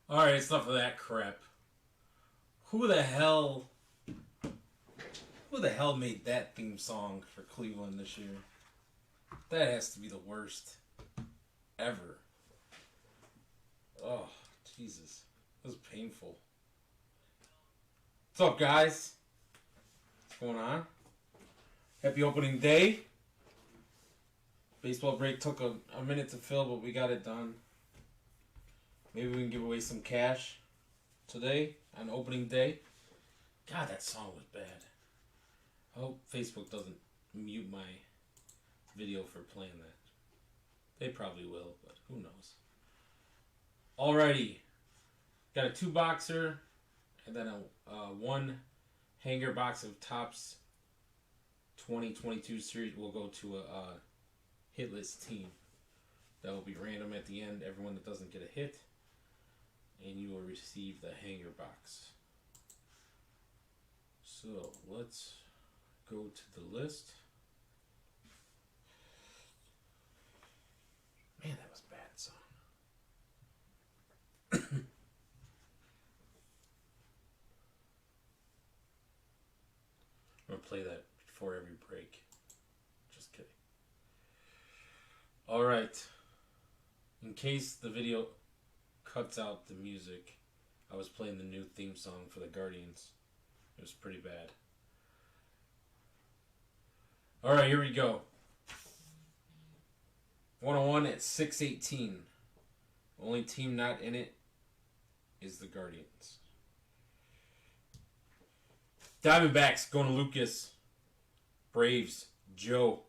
Alright, enough of that crap. Who the hell made that theme song for Cleveland this year? That has to be the worst ever. Oh, Jesus. It was painful. What's up, guys? What's going on? Happy opening day. Baseball break took a minute to fill, but we got it done. Maybe we can give away some cash today on opening day. God, that song was bad. I hope Facebook doesn't mute my video for playing that. They probably will, but who knows. Alrighty. Got a 2-boxer and then a 1 hanger box of Topps 2022 series. Will go to a hitless team. That will be random at the end. Everyone that doesn't get a hit, and you will receive the hanger box. So let's go to the list. Man, that was a bad song. I'm going to play that before every break. Just kidding. Alright. In case the video cuts out the music, I was playing the new theme song for the Guardians. It was pretty bad. Alright, here we go. 101 at 618. Only team not in it is the Guardians. Diamondbacks going to Lucas. Braves, Joe.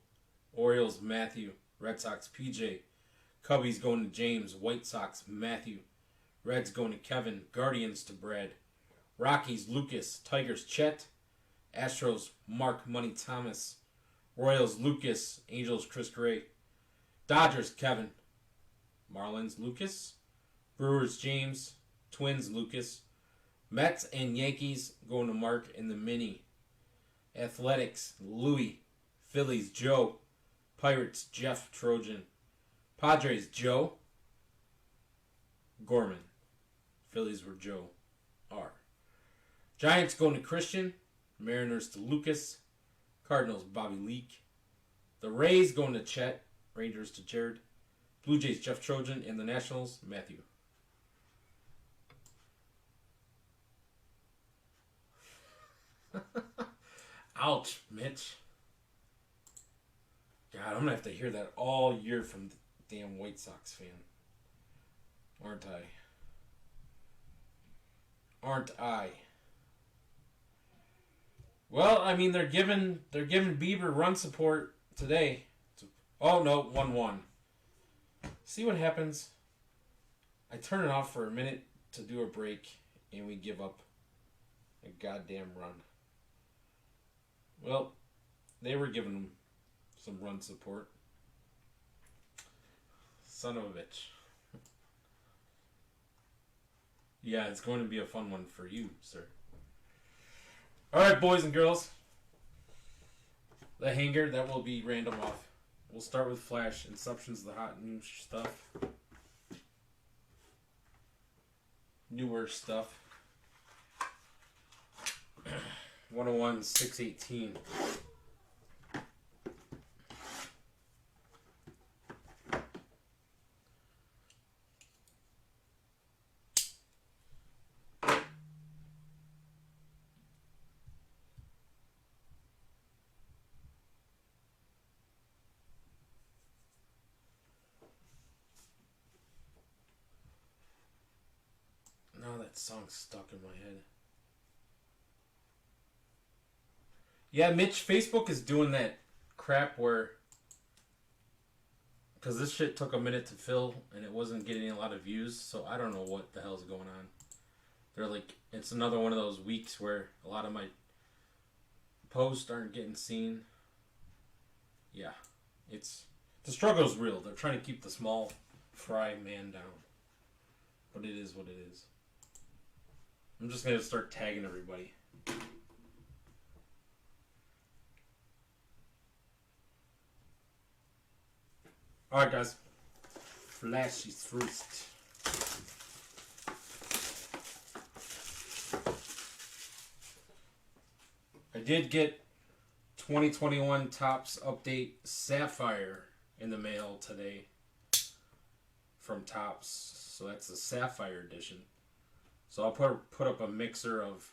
Orioles, Matthew. Red Sox, PJ. Cubbies going to James. White Sox, Matthew. Reds going to Kevin. Guardians to Brad. Rockies, Lucas. Tigers, Chet. Astros, Mark Money Thomas. Royals, Lucas. Angels, Chris Gray. Dodgers, Kevin. Marlins, Lucas. Brewers, James. Twins, Lucas. Mets and Yankees going to Mark in the mini. Athletics, Louie. Phillies, Joe. Pirates, Jeff Trojan. Padres, Joe. Gorman. Phillies were Joe R. Giants going to Christian. Mariners to Lucas. Cardinals, Bobby Leake. The Rays going to Chet. Rangers to Jared. Blue Jays, Jeff Trojan. And the Nationals, Matthew. Ouch, Mitch. God, I'm going to have to hear that all year from the damn White Sox fan. Aren't I? Aren't I? Well, I mean, they're giving Bieber run support today. Oh, no, 1-1. See what happens? I turn it off for a minute to do a break, and we give up a goddamn run. Well, they were giving them some run support. Son of a bitch. Yeah, it's going to be a fun one for you, sir. Alright, boys and girls. The hanger, that will be random off. We'll start with Flash. Inception's the hot new stuff. Newer stuff. 101, 618. Now that song's stuck in my head. Yeah, Mitch, Facebook is doing that crap where... Because this shit took a minute to fill and it wasn't getting a lot of views, so I don't know what the hell's going on. They're like, it's another one of those weeks where a lot of my posts aren't getting seen. Yeah, the struggle's real. They're trying to keep the small fry man down. But it is what it is. I'm just going to start tagging everybody. Alright, guys. Flash is first. I did get 2021 Topps Update Sapphire in the mail today from Topps. So that's the Sapphire edition. So I'll put up a mixer of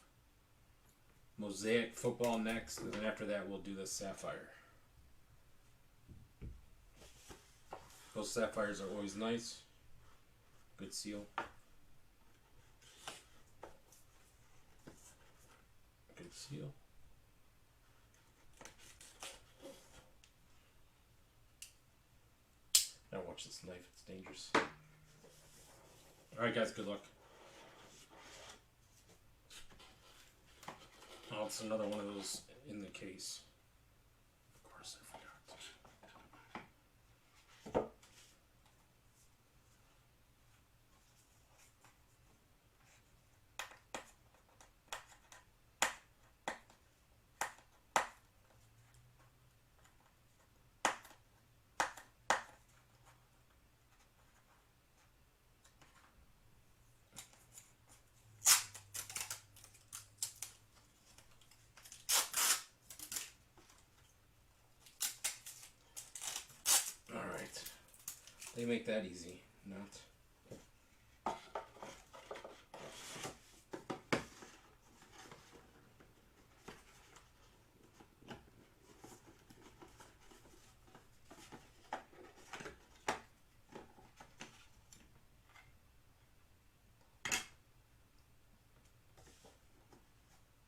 Mosaic Football next, and then after that we'll do the Sapphire. Those Sapphires are always nice. Good seal. Good seal. Now watch this knife, it's dangerous. Alright guys, good luck. Oh, it's another one of those in the case. Of course I forgot. They make that easy, not.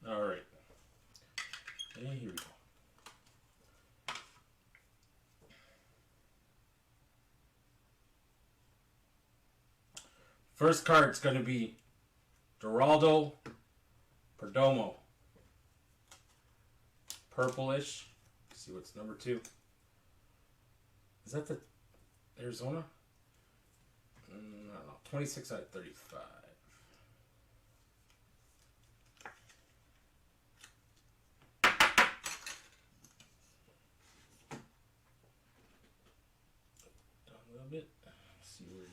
All right. And here we go. First card's going to be Geraldo Perdomo. Purplish. Let's see what's number 2. Is that the Arizona? I don't know. 26 out of 35. Down a little bit. Let's see where.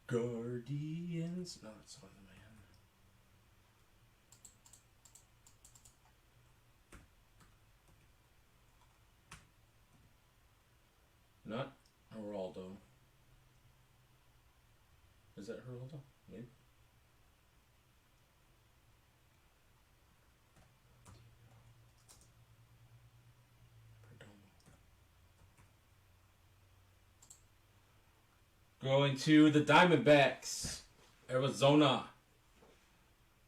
Guardians. No, it's on the man. Not Geraldo. Is that Geraldo? Maybe. Going to the Diamondbacks, Arizona.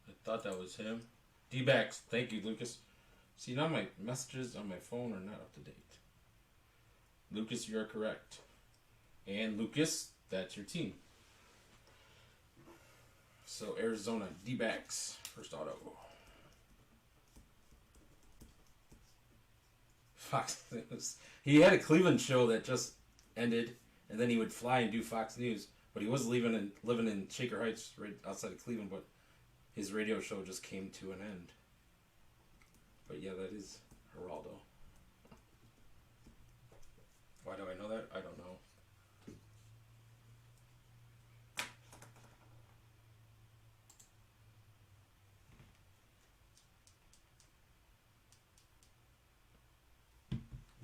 I thought that was him. D-backs. Thank you, Lucas. See, now my messages on my phone are not up to date. Lucas, you're correct. And Lucas, that's your team. So Arizona, D-backs, first auto. Fox News. He had a Cleveland show that just ended. And then he would fly and do Fox News. But he was living in Shaker Heights, right outside of Cleveland. But his radio show just came to an end. But yeah, that is Geraldo. Why do I know that? I don't know.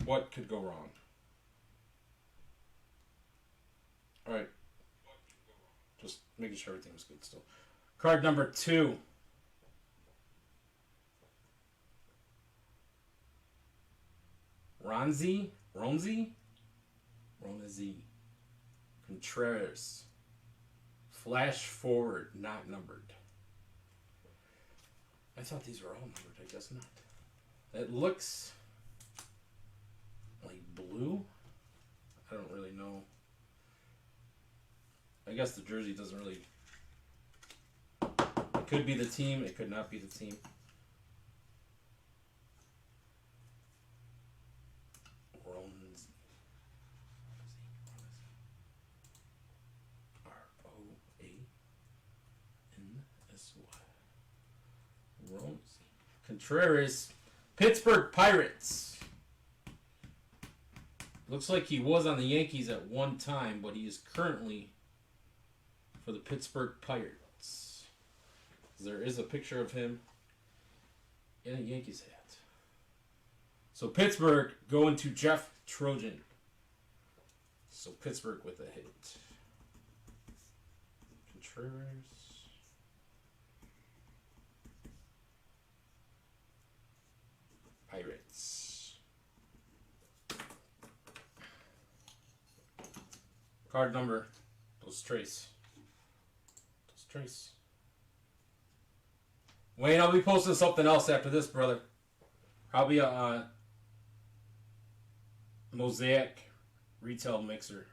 What could go wrong? Alright. Just making sure everything was good still. Card number 2. Ronzi Contreras. Flash forward, not numbered. I thought these were all numbered, I guess not. It looks like blue. I don't really know. I guess the jersey doesn't really. It could be the team, it could not be the team. Contreras, Pittsburgh Pirates. Looks like he was on the Yankees at one time, but he is currently for the Pittsburgh Pirates. There is a picture of him and a Yankees hat. So Pittsburgh going to Jeff Trojan. So Pittsburgh with a hit. Contreras. Pirates. Card number. Those trace. Wayne, I'll be posting something else after this, brother. Probably a mosaic retail mixer.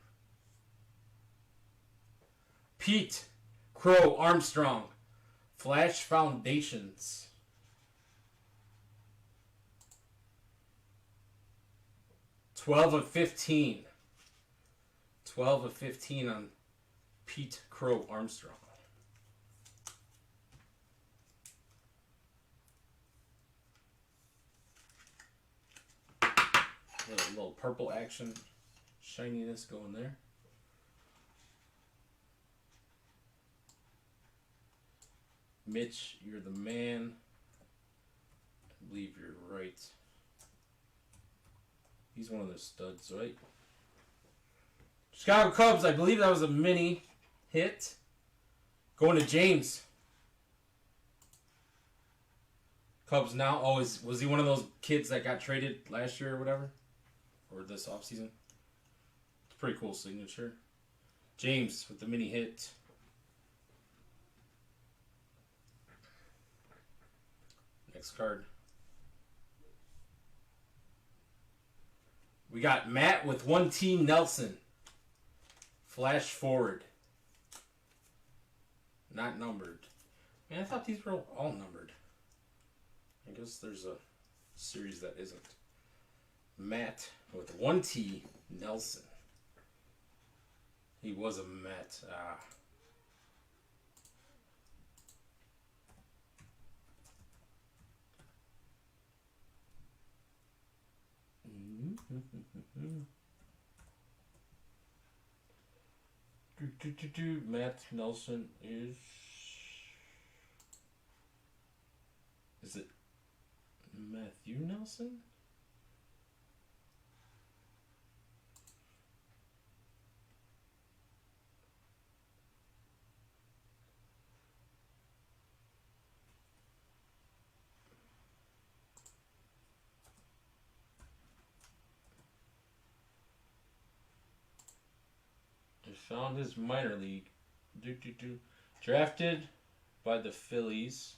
Pete Crow Armstrong. Flash Foundations. 12 of 15. 12 of 15 on Pete Crow Armstrong. A little purple action, shininess going there. Mitch, you're the man. I believe you're right. He's one of the studs, right? Chicago Cubs, I believe that was a mini hit. Going to James. Cubs now. Oh, was he one of those kids that got traded last year or whatever? Or this offseason? It's a pretty cool signature. James with the mini hit. Next card. We got Matt with 1T Nelson. Flash forward. Not numbered. Man, I thought these were all numbered. I guess there's a series that isn't. Matt with 1T Nelson. He was a Met. Matt Nelson is it Matthew Nelson? Found his minor league. Drafted by the Phillies.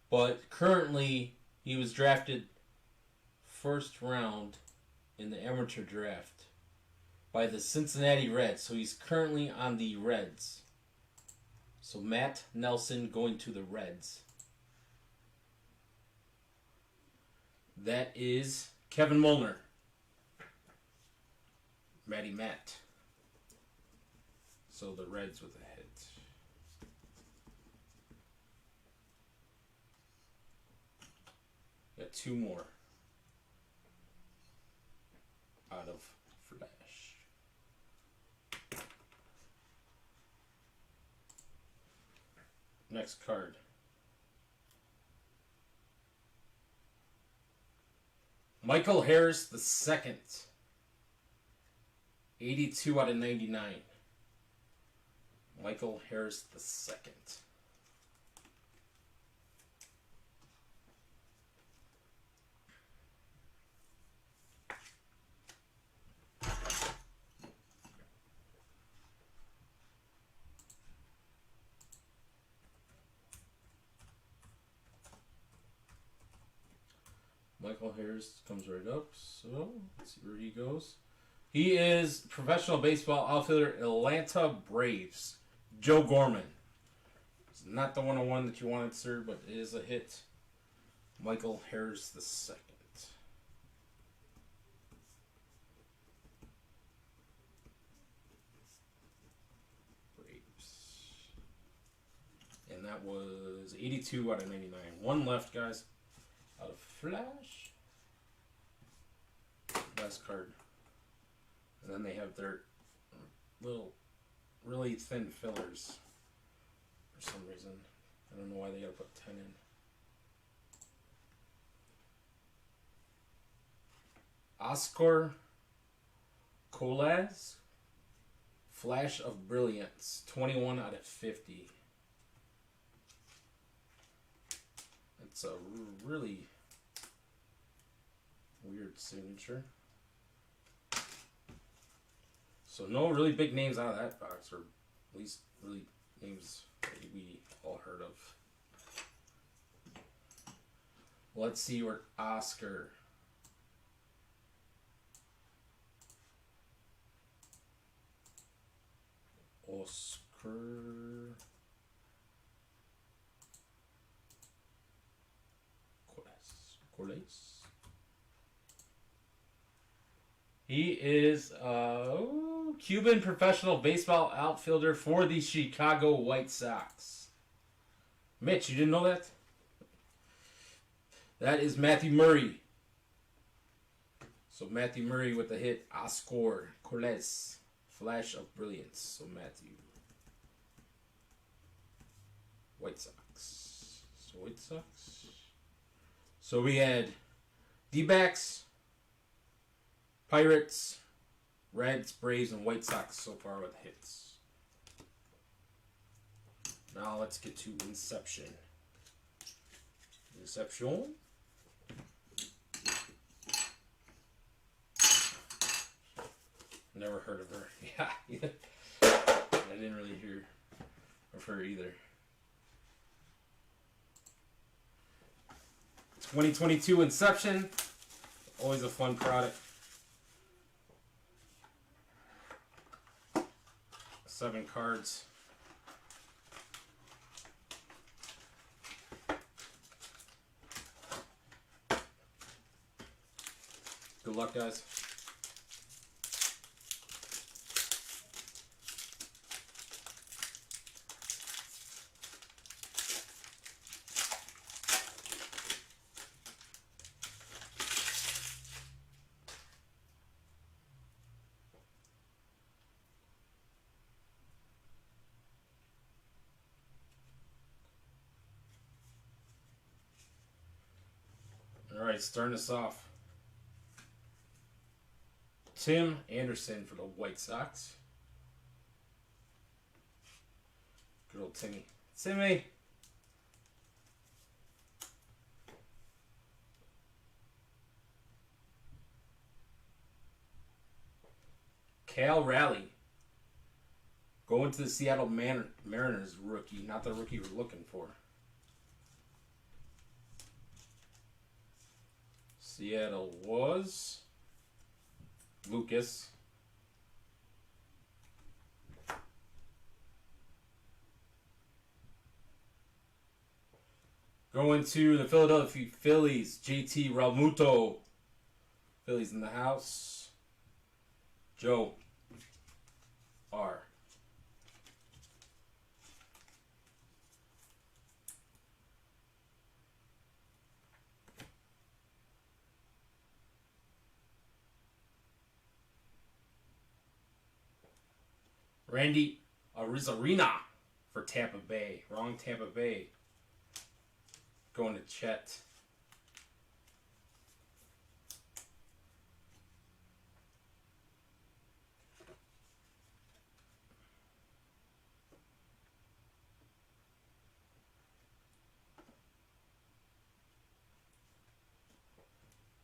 But currently he was drafted first round in the amateur draft by the Cincinnati Reds. So he's currently on the Reds. So Matt Nelson going to the Reds. That is Kevin Molnar. Matty Matt. So the Reds with a hit. Got two more out of Flash. Next card. Michael Harris the second. 82 out of 99. Michael Harris the second. Michael Harris comes right up, so let's see where he goes. He is professional baseball outfielder, Atlanta Braves. Joe Gorman. It's not the 101 that you wanted, sir, but it is a hit. Michael Harris the second. Braves. And that was 82 out of 99. One left, guys. Out of Flash. Last card. And then they have their little, really thin fillers. for some reason. I don't know why they gotta put 10 in. Oscar Colaz, Flash of Brilliance, 21 out of 50. It's a really weird signature. So no really big names out of that box, or at least really names that we all heard of. Let's see where Oscar. Corles. He is a Cuban professional baseball outfielder for the Chicago White Sox. Mitch, you didn't know that? That is Matthew Murray. So Matthew Murray with the hit Oscar Corles, Flash of Brilliance. So Matthew. White Sox. So White Sox. So we had D-backs, Pirates, Reds, Braves, and White Sox so far with hits. Now let's get to Inception. Inception. Never heard of her. Yeah. I didn't really hear of her either. 2022 Inception. Always a fun product. 7 cards. Good luck, guys. All right, starting us off. Tim Anderson for the White Sox. Good old Timmy. Timmy! Cal Raleigh. Going to the Seattle Mariners rookie. Not the rookie we're looking for. Seattle was Lucas. Going to the Philadelphia Phillies, JT Realmuto. Phillies in the house. Joe R. Randy Arozarena for Tampa Bay. Wrong Tampa Bay. Going to Chet.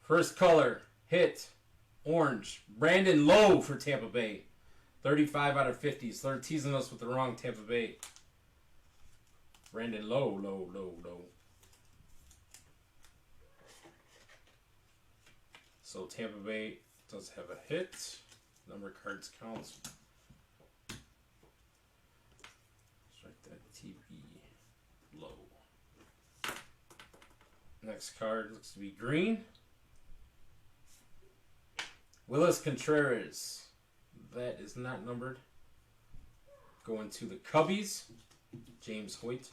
First color, hit, orange. Brandon Lowe for Tampa Bay. 35 out of 50. So they're teasing us with the wrong Tampa Bay. Brandon Lowe. So Tampa Bay does have a hit. Number of cards counts. Let's write that TV Low. Next card looks to be green. Willis Contreras. That is not numbered. Going to the Cubbies. James Hoyt.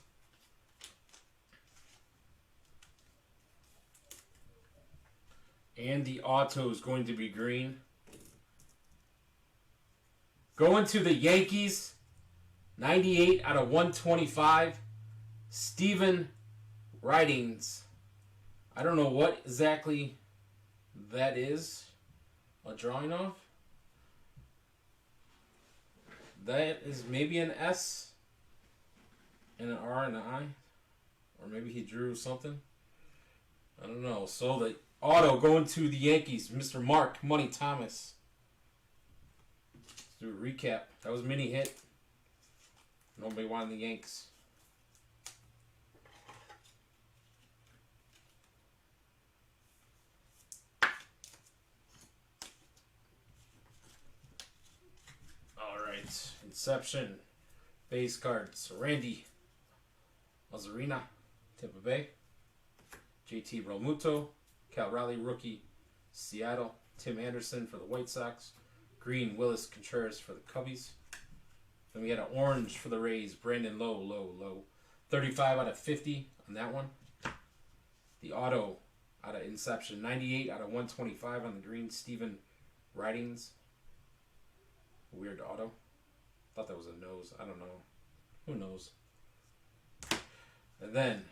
And the auto is going to be green. Going to the Yankees. 98 out of 125. Stephen Writings. I don't know what exactly that is a drawing of. That is maybe an S and an R and an I. Or maybe he drew something. I don't know. So the auto going to the Yankees, Mr. Mark Money Thomas. Let's do a recap. That was mini hit. Nobody wanted the Yanks. Alright. Inception. Base cards. Randy Ozarena, Tampa Bay. JT Realmuto. Cal Raleigh rookie, Seattle. Tim Anderson for the White Sox. Green Willis Contreras for the Cubbies. Then we had an orange for the Rays, Brandon Lowe. 35 out of 50 on that one. The auto out of Inception, 98 out of 125 on the green, Stephen Writings. Weird auto. Thought that was a nose. I don't know. Who knows? And then,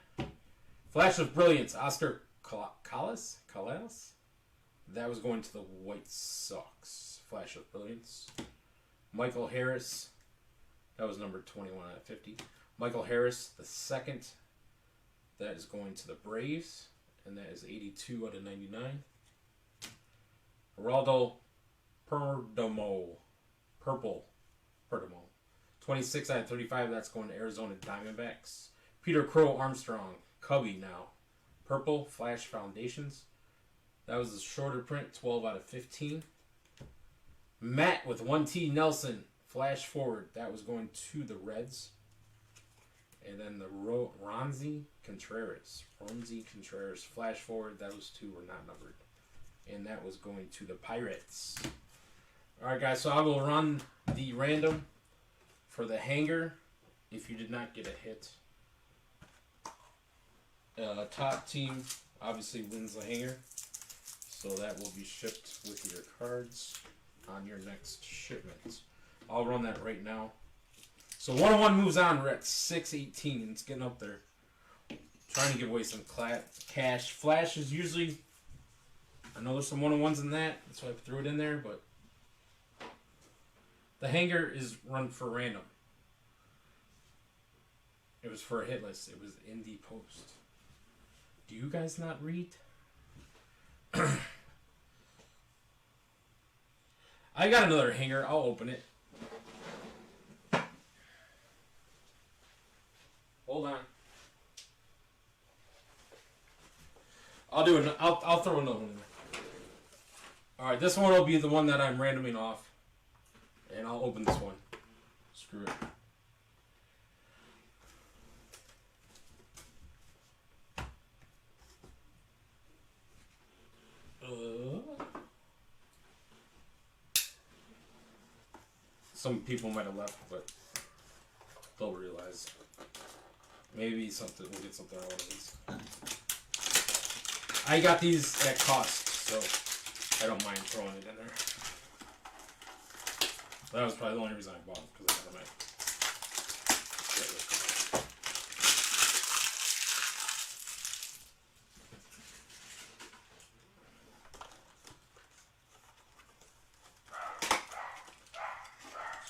Flash of Brilliance, Oscar Calles? That was going to the White Sox. Flash of Brilliance. Michael Harris. That was number 21 out of 50. Michael Harris, the second. That is going to the Braves. And that is 82 out of 99. Geraldo Perdomo. Perdomo. 26 out of 35. That's going to Arizona Diamondbacks. Peter Crow Armstrong. Cubby now. Purple. Flash Foundations. That was the shorter print. 12 out of 15. Matt with 1T Nelson. Flash forward. That was going to the Reds. And then the Ronzi Contreras. Flash forward. Those two were not numbered. And that was going to the Pirates. Alright guys, so I will run the random for the hanger if you did not get a hit. Top team obviously wins the hanger. So that will be shipped with your cards on your next shipment. I'll run that right now. So 101 moves on. We're at 618. It's getting up there. Trying to give away some cash. Flash is usually... I know there's some 101s in that. That's why I threw it in there. But the hanger is run for random. It was for a hit list. It was in the post. Do you guys not read? I got another hanger. I'll open it. Hold on. I'll throw another one in there. Alright, this one will be the one that I'm randoming off. And I'll open this one. Screw it. Some people might have left, but they'll realize. Maybe something. We'll get something out of these. I got these at cost, so I don't mind throwing it in there. That was probably the only reason I bought it, because I got them at.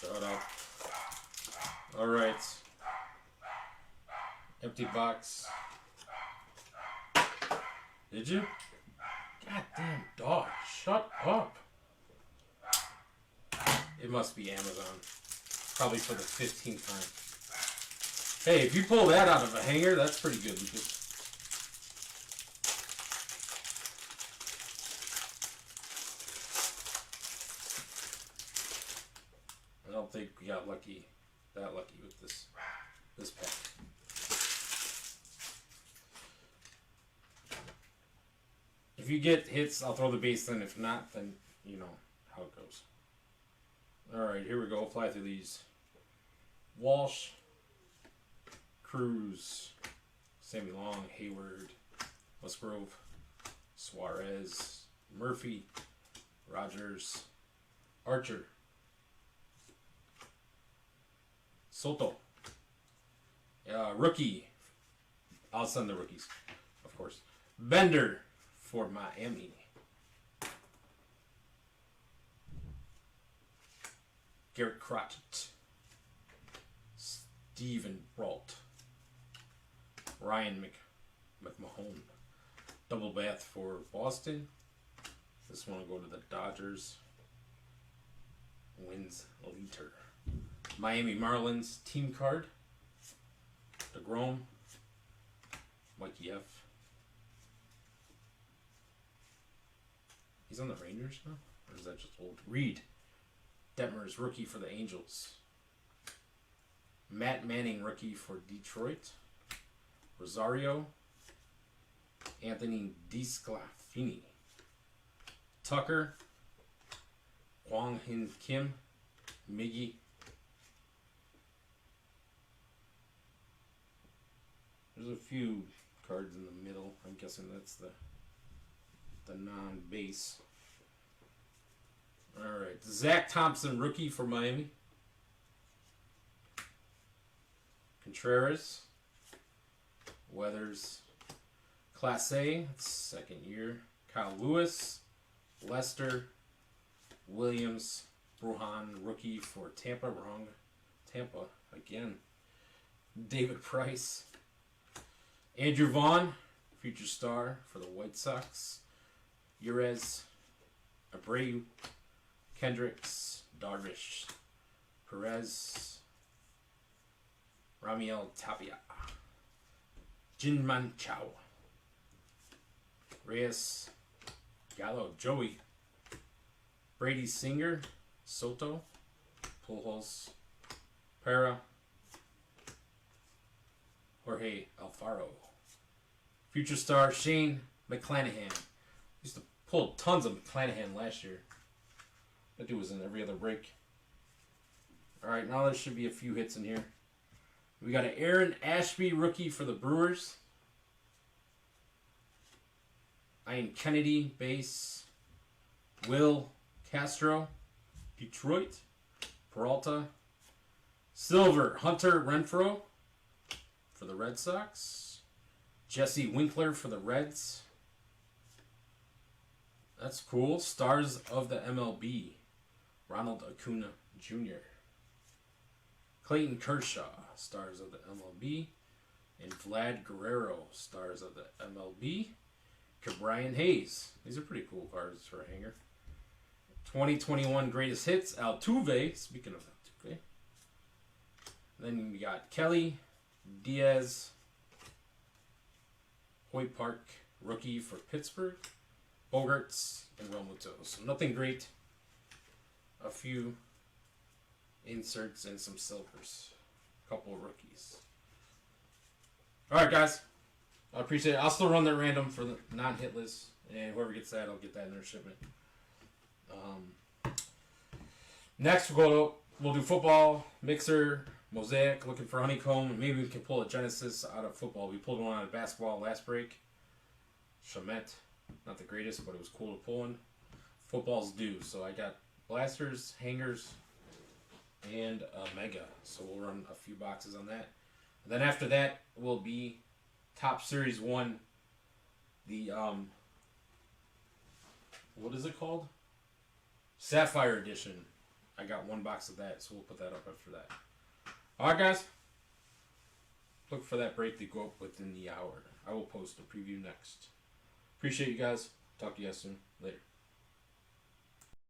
Shut up. Alright. Empty box. Did you? Goddamn dog. Shut up. It must be Amazon. Probably for the 15th time. Hey, if you pull that out of a hanger, that's pretty good, Lucas. I don't think we got that lucky with this pack. If you get hits, I'll throw the base in. If not, then you know how it goes. Alright, here we go. Fly through these. Walsh, Cruz, Sammy Long, Hayward, Musgrove, Suarez, Murphy, Rogers, Archer, Soto. Rookie. I'll send the rookies, of course. Bender for Miami. Garrett Crotchet. Steven Brault. Ryan McMahon. Double bath for Boston. This one will go to the Dodgers. Wins Leiter. Miami Marlins team card. DeGrom. Mikey F. He's on the Rangers now? Or is that just old? Reed. Detmer's rookie for the Angels. Matt Manning rookie for Detroit. Rosario. Anthony DeSclafani. Tucker. Kwang Hin Kim. Miggy. There's a few cards in the middle. I'm guessing that's the non-base. Alright. Zach Thompson, rookie for Miami. Contreras. Weathers. Class A, second year. Kyle Lewis. Lester. Williams. Bruhan, rookie for Tampa. Wrong. Tampa again. David Price. Andrew Vaughn, future star for the White Sox. Urias. Abreu. Kendricks. Darvish. Perez. Ramiel Tapia. Jinman Chow. Reyes. Gallo. Joey. Brady Singer. Soto. Pujols. Para. Jorge Alfaro. Future star Shane McClanahan. Used to pull tons of McClanahan last year. That dude was in every other break. Alright, now there should be a few hits in here. We got an Aaron Ashby rookie for the Brewers. Ian Kennedy, base. Will Castro, Detroit. Peralta. Silver, Hunter Renfroe for the Red Sox. Jesse Winkler for the Reds. That's cool. Stars of the MLB. Ronald Acuna Jr. Clayton Kershaw, stars of the MLB. And Vlad Guerrero, stars of the MLB. Brian Hayes. These are pretty cool cards for a hanger. 2021 greatest hits. Altuve. Speaking of Altuve. Then we got Kelly. Diaz. Hoyt Park, rookie for Pittsburgh. Bogarts and Realmuto. So nothing great. A few inserts and some silvers. A couple of rookies. Alright, guys. I appreciate it. I'll still run that random for the non-hit list. And whoever gets that, I'll get that in their shipment. Next, we'll do football, mixer, mosaic, looking for honeycomb. Maybe we can pull a Genesis out of football. We pulled one out of basketball last break. Shamet. Not the greatest, but it was cool to pull in. Football's due. So I got blasters, hangers, and a mega. So we'll run a few boxes on that. And then after that will be Top Series 1. The, what is it called? Sapphire Edition. I got one box of that, so we'll put that up after that. Alright, guys. Look for that break to go up within the hour. I will post a preview next. Appreciate you guys. Talk to you guys soon. Later.